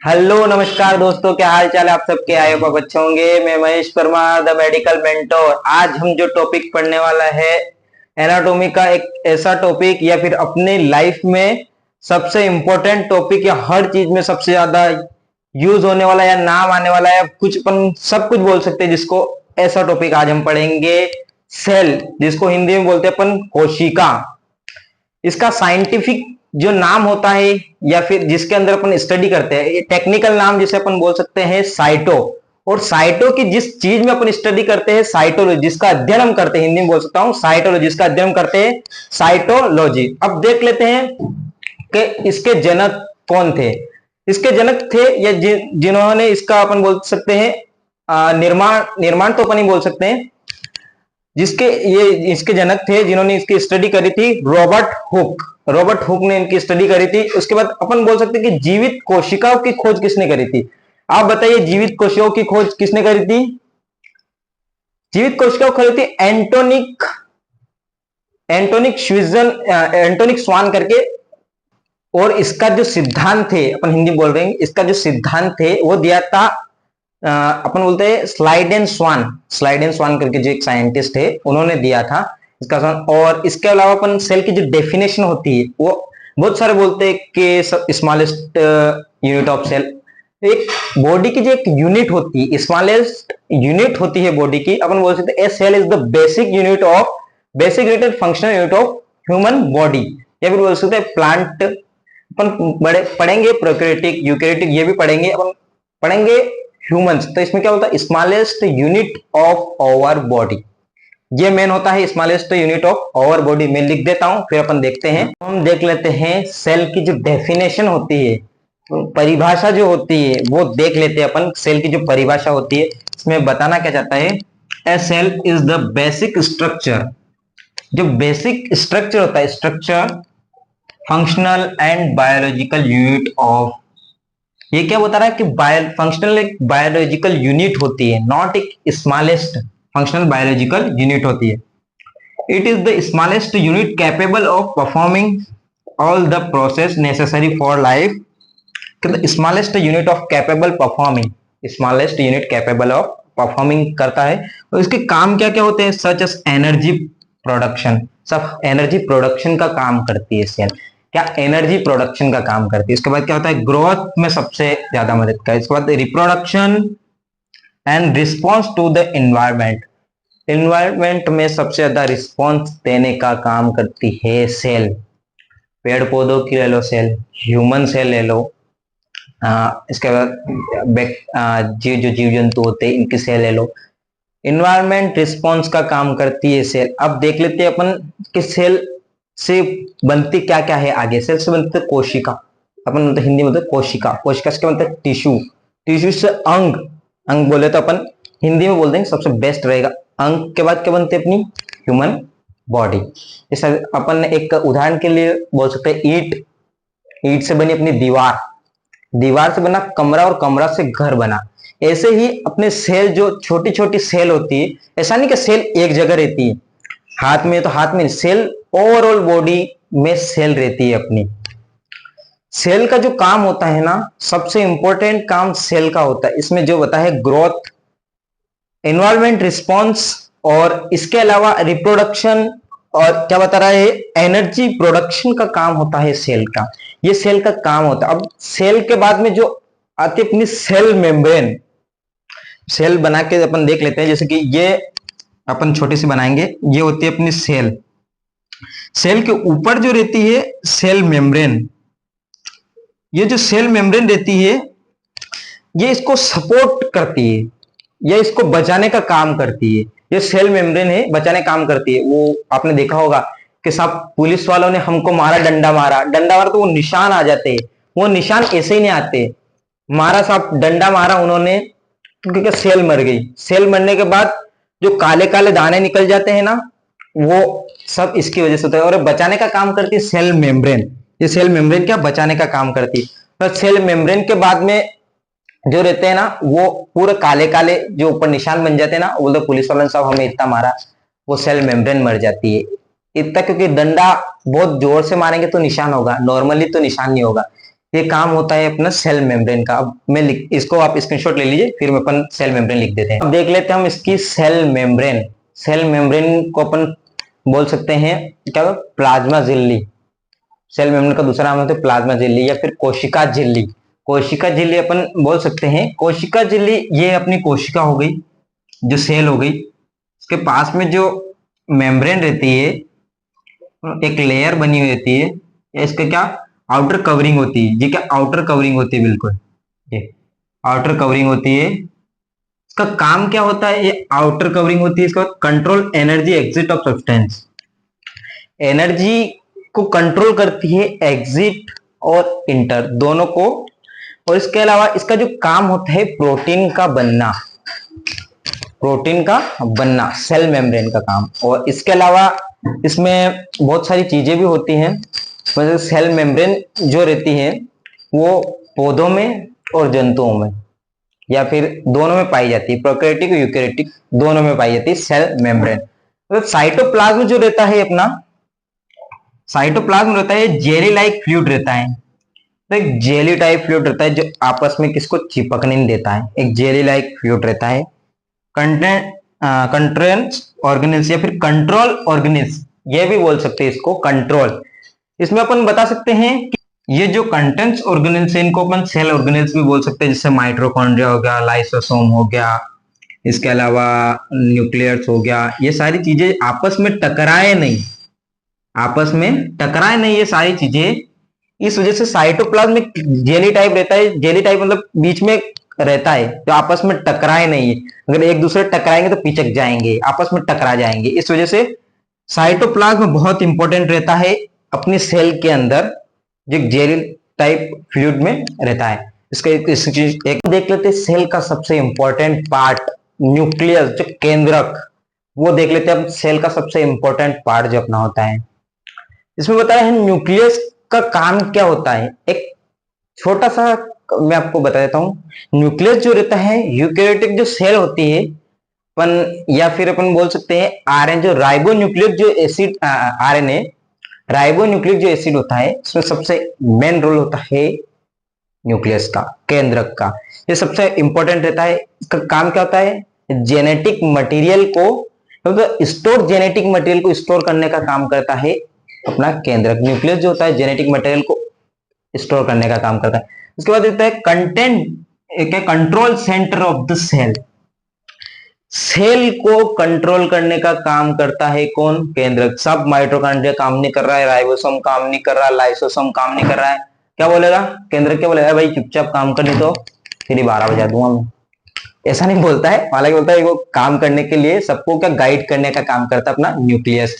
Hello नमस्कार दोस्तों, क्या हाल चाल है आप सबके। आए हो अच्छे होंगे। मैं Mahesh Parmar, the medical mentor. आज हम जो टॉपिक पढ़ने वाला है एनाटॉमी का, एक ऐसा टॉपिक या फिर अपने लाइफ में सबसे इंपॉर्टेंट टॉपिक या हर चीज में सबसे ज्यादा यूज होने वाला या नाम आने वाला है, कुछ अपन सब कुछ बोल सकते हैं जिसको। ऐसा टॉपिक आज हम पढ़ेंगे, सेल, जिसको हिंदी में बोलते हैं अपन कोशिका। इसका साइंटिफिक जो नाम होता है या फिर जिसके अंदर अपन स्टडी करते हैं, टेक्निकल नाम जिसे अपन बोल सकते हैं साइटो। और साइटो की जिस चीज में अपन स्टडी करते हैं साइटोलॉजी, जिसका अध्ययन हम करते हैं, हिंदी में बोल सकता हूं साइटोलॉजी, जिसका अध्ययन करते हैं साइटोलॉजी। अब देख लेते हैं कि इसके जनक कौन थे। इसके जनक थे या जिन्होंने इसका अपन बोल सकते हैं निर्माण निर्माण तो अपन ही बोल सकते हैं, जिसके ये इसके जनक थे जिन्होंने इसकी स्टडी करी थी, रॉबर्ट हुक। रॉबर्ट हुक ने इनकी स्टडी करी थी। उसके बाद अपन बोल सकते हैं कि जीवित कोशिकाओं की खोज किसने करी थी। आप बताइए, जीवित कोशिकाओं की खोज किसने करी थी। जीवित कोशिकाओं करी थी एंटोनिक एंटोनिक स्विजन एंटोनिक स्वान करके। और इसका जो सिद्धांत थे, अपन हिंदी बोल रहे हैं, इसका जो सिद्धांत थे वो दिया था अपन बोलते हैं स्लाइडेन स्वान करके, जो एक साइंटिस्ट है, उन्होंने दिया था इसका। और इसके अलावा अपन सेल की जो डेफिनेशन होती है वो बहुत सारे बोलते हैं कि स्मॉलेस्ट यूनिट ऑफ सेल, एक बॉडी की जो एक यूनिट होती है, स्मॉलेस्ट यूनिट होती है बॉडी की, अपन बोल सकते हैं a cell is the basic unit and functional unit of human body. या फिर बोल सकते हैं प्लांट। अपन बड़े पढ़ेंगे प्रोकैरियोटिक, यूकैरियोटिक, ये भी पढ़ेंगे। अपन पढ़ेंगे ह्यूमंस, तो इसमें क्या होता है, smallest unit of our body. ये मेन होता है smallest unit of our body. मैं लिख देता हूं, फिर अपन देखते हैं। हम देख लेते हैं सेल की जो डेफिनेशन होती है, परिभाषा जो होती है वो देख लेते हैं अपन। सेल की जो परिभाषा होती है, इसमें बताना क्या चाहता है, a cell is the basic structure. जो बेसिक स्ट्रक्चर होता है, structure, functional and biological unit of. ये क्या बता रहा है कि फंक्शनल एक बायोलॉजिकल यूनिट होती है, नॉट एक स्मॉलेस्ट फंक्शनल बायोलॉजिकल यूनिट होती है। It is the smallest unit capable of performing all the process necessary for life. Smallest unit of capable performing, smallest unit capable of performing करता है। और इसके काम क्या क्या होते हैं, सच एस एनर्जी प्रोडक्शन। सब एनर्जी प्रोडक्शन का काम करती है सेल। क्या एनर्जी प्रोडक्शन का काम करती है। इसके बाद क्या होता है, ग्रोथ में सबसे ज्यादा मदद करती है। इसके बाद reproduction and response to the environment. Environment में सबसे ज्यादा रिस्पॉन्स देने का काम करती है सेल। पेड़ पौधों की ले लो सेल, ह्यूमन सेल ले लो, इसके बाद जो जीव जंतु होते हैं इनकी सेल ले लो। इन्वायरमेंट रिस्पॉन्स का काम करती है सेल। अब देख लेते हैं अपन कि सेल से बनती क्या क्या है। आगे सेल से बनते कोशिका, अपन तो हिंदी में बोलते कोशिका। कोशिका से क्या बनता है, टिश्यू। टिश्यू से अंग, अंग बोले तो अपन हिंदी में बोल देंगे, सबसे बेस्ट रहेगा। अंग के बाद क्या बनते हैं, अपनी ह्यूमन बॉडी। जैसे अपन एक उदाहरण के लिए बोल सकते हैं ईंट, ईंट से बनी अपनी दीवार, दीवार से बना कमरा, और कमरा से घर बना। ऐसे ही अपने सेल, जो छोटी छोटी सेल होती है, ऐसा नहीं कि सेल एक जगह रहती है, हाथ में तो हाथ में, सेल ओवरऑल बॉडी में सेल रहती है अपनी। सेल का जो काम होता है ना, सबसे इंपॉर्टेंट काम सेल का होता है। इसमें जो बता है ग्रोथ, एनवायरमेंट रिस्पॉन्स, और इसके अलावा रिप्रोडक्शन, और क्या बता रहा है, एनर्जी प्रोडक्शन का काम होता है सेल का। ये सेल का काम होता है। अब सेल के बाद में जो आती है अपनी सेल मेम्ब्रेन। सेल बना के अपन देख लेते हैं, जैसे कि ये अपन छोटी सी बनाएंगे, ये होती है अपनी सेल। सेल के ऊपर जो रहती है सेल मेम्ब्रेन, ये जो सेल मेम्ब्रेन रहती है ये इसको सपोर्ट करती है, ये इसको बचाने का काम करती है। ये सेल मेम्ब्रेन है, बचाने का काम करती है। वो आपने देखा होगा कि सब पुलिस वालों ने हमको मारा, डंडा मारा तो वो निशान आ जाते हैं। वो निशान ऐसे ही नहीं आते, मारा साहब, डंडा मारा उन्होंने, क्योंकि सेल मर गई। सेल मरने के बाद जो काले काले दाने निकल जाते हैं ना, वो सब इसकी वजह से होता है। और बचाने का काम करती है सेल मेम्ब्रेन। ये सेल मेम्ब्रेन क्या बचाने का काम करती है। तो सेल मेम्ब्रेन के बाद में जो रहते हैं ना, वो पूरे काले काले जो ऊपर निशान बन जाते हैं ना, बोलते पुलिस वाले साहब हमें इतना मारा, वो सेल मेम्ब्रेन मर जाती है। इतना, क्योंकि डंडा बहुत जोर से मारेंगे तो निशान होगा, नॉर्मली तो निशान नहीं होगा। ये काम होता है अपना सेल मेम्ब्रेन का। अब मैं इसको आप स्क्रीनशॉट ले लीजिए, फिर मैं अपन सेल मेम्ब्रेन लिख देते हैं। अब देख लेते हैं हम इसकी सेल मेम्ब्रेन। सेल मेम्ब्रेन को अपन बोल सकते हैं क्या, प्लाज्मा झिल्ली। सेल मेम्ब्रेन का दूसरा नाम होता है प्लाज्मा झिल्ली या फिर कोशिका झिल्ली। कोशिका झिल्ली अपन बोल सकते हैं। कोशिका झिल्ली ये अपनी कोशिका हो गई, जो सेल हो गई, इसके पास में जो मेम्ब्रेन रहती है, एक लेयर बनी हुई रहती है, या इसका क्या आउटर कवरिंग होती है। ये क्या आउटर कवरिंग होती है, बिल्कुल ये आउटर कवरिंग होती है। इसका काम क्या होता है, ये आउटर कवरिंग होती है, इसका control energy exit of substance. Energy को कंट्रोल करती है, एग्जिट और इंटर दोनों को। और इसके अलावा इसका जो काम होता है प्रोटीन का बनना, प्रोटीन का बनना सेल मेम्ब्रेन का काम। और इसके अलावा इसमें बहुत सारी चीजें भी होती हैं। मतलब सेल मेम्ब्रेन जो रहती है वो पौधों में और जंतुओं में या फिर दोनों में पाई जाती है, प्रोकैरियोटिक और यूकैरियोटिक दोनों में पाई जाती है सेल मेम्ब्रेन। तो साइटोप्लाज्म जो रहता है अपना, साइटोप्लाज्म रहता है जेली लाइक फ्लूइड रहता है। तो एक जेली टाइप फ्लूइड रहता है जो आपस में किसको चिपकने नहीं देता है, एक जेली लाइक फ्लूइड रहता है। कंट्रेंस ऑर्गेनिल्स या फिर कंट्रोल ऑर्गेनिल्स ये भी बोल सकते हैं इसको, कंट्रोल। इसमें अपन बता सकते हैं कि ये जो कंटेंट्स ऑर्गेनिल्स है इनको अपन सेल ऑर्गेनिल्स भी बोल सकते हैं, जैसे माइटोकॉन्ड्रिया हो गया, लाइसोसोम हो गया, इसके अलावा न्यूक्लियस हो गया। ये सारी चीजें आपस में टकराए नहीं, आपस में टकराए नहीं ये सारी चीजें। इस वजह से साइटोप्लाज्म में जेली टाइप रहता है। जेली टाइप मतलब बीच में रहता है, जो आपस में टकराए नहीं है। अगर एक दूसरे टकराएंगे तो पिचक जाएंगे, आपस में टकरा जाएंगे। इस वजह से साइटोप्लाज्म बहुत इंपॉर्टेंट रहता है अपनी सेल के अंदर, जो जेली टाइप फ्लूइड में रहता है। इसका एक देख लेते हैं सेल का सबसे इंपॉर्टेंट पार्ट न्यूक्लियस, जो केंद्रक, वो देख लेते हैं अब सेल का सबसे इंपॉर्टेंट पार्ट जो अपना होता है। इसमें बताया है न्यूक्लियस का काम क्या होता है। एक छोटा सा मैं आपको बता देता हूं। न्यूक्लियस जो रहता है, यूकैरियोटिक जो सेल होती है अपन, या फिर अपन बोल सकते हैं आरएन, जो राइबो न्यूक्लिक जो एसिड आरएनए, राइबो न्यूक्लिक जो एसिड होता है, इसमें सबसे मेन रोल होता है न्यूक्लियस का, केंद्रक का। ये सबसे इंपॉर्टेंट रहता है। इसका काम क्या होता है, जेनेटिक मटेरियल को, मतलब स्टोर जेनेटिक मटेरियल को स्टोर करने का काम करता है अपना केंद्रक। न्यूक्लियस जो होता है जेनेटिक मटेरियल को स्टोर करने का काम करता है। उसके बाद देता है कंटेंट, क्या control centre of the cell. Cell को कंट्रोल करने का काम करता है कौन, केंद्रक। सब माइटोकॉन्ड्रिया काम नहीं कर रहा है, राइबोसोम काम नहीं कर रहा है, लाइसोसोम काम नहीं कर रहा है, क्या बोलेगा केंद्रक, क्या बोलेगा, भाई चुपचाप काम कर, नहीं तो फिर 12 बजा दूंगा मैं। ऐसा नहीं बोलता है, हालांकि बोलता है वो काम करने के लिए सबको क्या गाइड करने का काम करता है अपना न्यूक्लियस।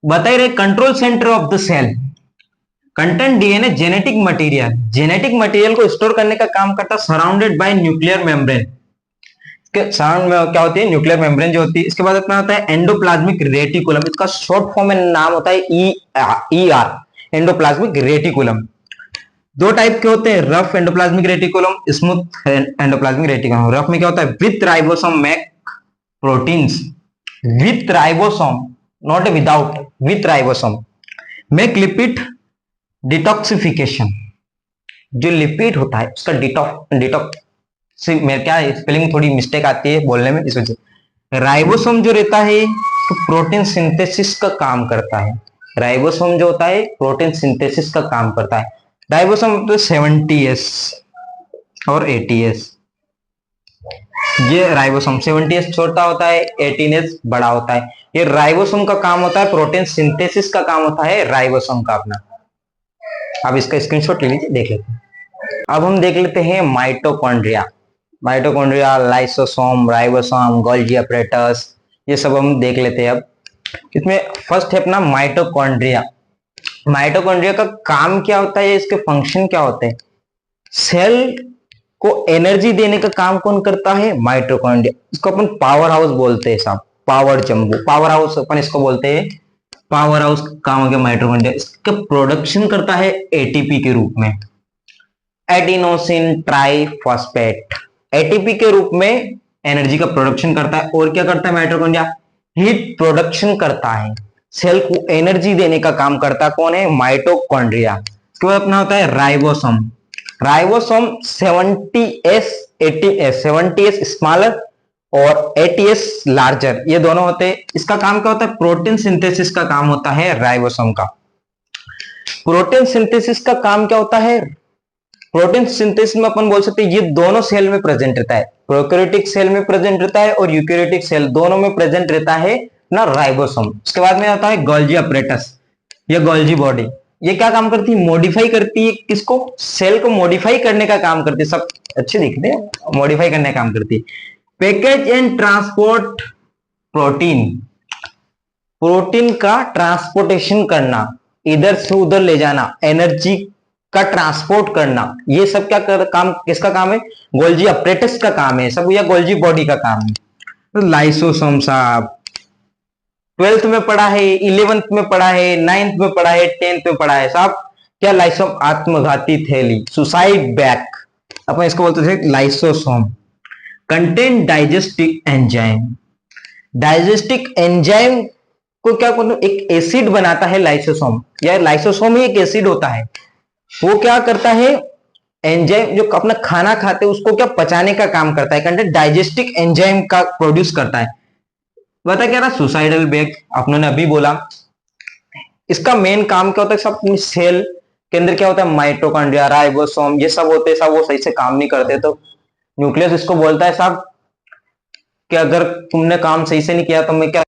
बता ही रहे control centre of the cell, content DNA genetic material, genetic material को स्टोर करने का काम करता है surrounded by nuclear membrane. Surround में क्या होती है, न्यूक्लियर मेम्ब्रेन जो होती है। इसके बाद अपना होता है एंडोप्लाज्मिक रेटिकुलम, इसका शॉर्ट फॉर्म में नाम होता है ईआर, एंडोप्लाज्मिक रेटिकुलम। दो टाइप के होते हैं, rough endoplasmic reticulum, smooth endoplasmic reticulum. Rough में क्या होता है, with ribosome make proteins, with ribosome, not without, with ribosome make lipid detoxification. जो लिपिड होता है उसका डिटॉक्स, मेरे क्या स्पेलिंग थोड़ी मिस्टेक आती है बोलने में, इस वजह। राइबोसोम जो रहता है तो प्रोटीन सिंथेसिस का काम करता है। राइबोसोम जो होता है प्रोटीन सिंथेसिस का काम करता है। राइबोसोम तो 70S और 80S, ये राइबोसोम 70S छोटा होता है, 18S बड़ा होता है। ये राइबोसोम का काम होता है, प्रोटीन सिंथेसिस का काम होता है राइबोसोम का अपना। अब इसका स्क्रीनशॉट ले लीजिए, देख लेते हैं। अब हम देख लेते हैं mitochondria. Mitochondria, lysosome, ribosome, Golgi apparatus, ये सब हम देख लेते हैं। अब इसमें फर्स्ट है अपना माइटोकॉन्ड्रिया। माइटोकॉन्ड्रिया का काम क्या होता है, इसके फंक्शन क्या होते हैं। सेल को एनर्जी देने का काम कौन करता है, माइटोकॉन्ड्रिया। इसको अपन पावर हाउस बोलते हैं साहब, पावर जंबू, पावर हाउस अपन इसको बोलते हैं। पावर हाउस काम हो गया माइटोकॉन्ड्रिया। इसका प्रोडक्शन करता है एटीपी के रूप में, एडिनोसिन ट्राइफॉस्फेट, एटीपी के रूप में एनर्जी का प्रोडक्शन करता है। और क्या करता है माइटोकॉन्ड्रिया, हीट प्रोडक्शन करता है। सेल को एनर्जी देने का काम करता कौन है, माइटोकॉन्ड्रिया। उसके बाद अपना होता है राइबोसोम। राइबोसोम 70s स्मॉलर और 80s लार्जर, ये दोनों होते हैं। इसका काम क्या होता है? प्रोटीन सिंथेसिस का काम होता है राइबोसोम का। प्रोटीन सिंथेसिस का काम क्या होता है? प्रोटीन सिंथेसिस में अपन बोल सकते हैं ये दोनों सेल में प्रेजेंट रहता है, प्रोकैरियोटिक सेल में प्रेजेंट रहता है और यूकैरियोटिक सेल दोनों में प्रेजेंट रहता है ना राइबोसोम। उसके बाद में आता है गोल्जी अपरेटस या गोल्जी बॉडी। ये क्या काम करती है? मॉडिफाई करती है किसको? सेल को मॉडिफाई करने का काम करती है। सब अच्छे दिखते हैं, मॉडिफाई करने का काम करती है। Package and transport protein, protein का ट्रांसपोर्टेशन करना, इधर से उधर ले जाना, एनर्जी का ट्रांसपोर्ट करना, ये सब क्या काम किसका काम है? गोल्जी अपरेटस का काम है सब, या गोल्जी बॉडी का काम है। तो लाइसोसोम साहब 12th में पढ़ा है, 11th में पढ़ा है, 9th में पढ़ा है, 10th में पढ़ा है साहब। क्या लाइसोम? आत्मघाती थैली, सुसाइड बैग, अपन इसको बोलते थे लाइसोसोम। कंटेंट डाइजेस्टिक एंजाइम, डाइजेस्टिक एंजाइम को क्या बोलते? एक एसिड बनाता है लाइसोसोम, या लाइसोसोम ही एक एसिड होता है। वो क्या करता है? एंजाइम जो अपना खाना खाते हैं उसको क्या पचाने का काम करता है, कंटेंट डाइजेस्टिक एंजाइम का प्रोड्यूस करता है। बता क्या रहा? सुसाइडल बैग आपने अभी बोला। इसका मेन काम क्या होता है? सब सेल के अंदर क्या होता है? माइटोकॉन्ड्रिया, राइबोसोम, ये सब होते हैं सब, वो सही से काम नहीं करते तो न्यूक्लियस इसको बोलता है साहब कि अगर तुमने काम सही से नहीं किया तो मैं क्या